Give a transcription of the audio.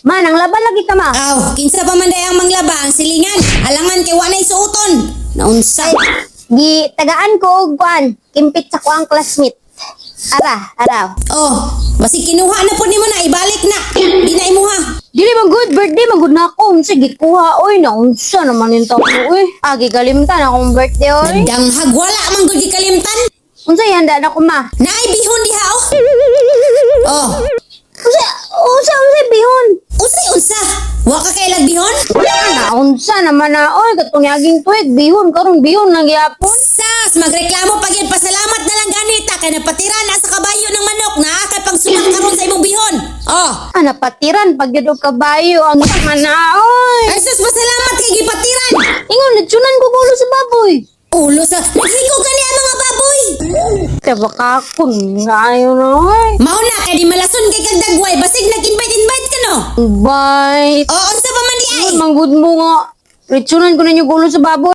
Man, ang laba lagi ka ma. Aw, kinsa pa man day ang manglaba ang silingan. Halangan kay wanay suoton. Naunsa? Gi tagaan ko og kuan, kimpit sa kuang classmate. Araw. Oh, basi kinuha na po nimo na ibalik na. Di na imuha. Dili man good birthday man good na ako. Sige kuha oy, naunsa naman yung tawo oy. Agi kalimtan akong birthday oy. Danghag wala man gud gikalimtan. Unsa handa na ko ma? Naay bihon diha oh. Oh, Unsa bihon? unsa? Wa ka kay lagbihon? Unsa naman na oy katong yaging tuig bihon karon bihon na gyapon. Sas, magreklamo pa gyud pasalamat na lang ganita kay napatira na sa kabayo ng manok na kay pagsulat karon sa imong bihon. Oh, Napatiran pag gyud og kabayo ang man na oy. ay sus pasalamat kay gipatiran. Ingon natsunan ko gulo sa baboy. Ulo sa naghigo gani ang mga baboy. Taba ka kun ngayon na oy. Mao na kay di malason kay kag dagway basig nag-invite ka no. Bye. Oh, unsa pa man di ay? Manggod mo nga. Natsunan ko na yung gulo sa baboy.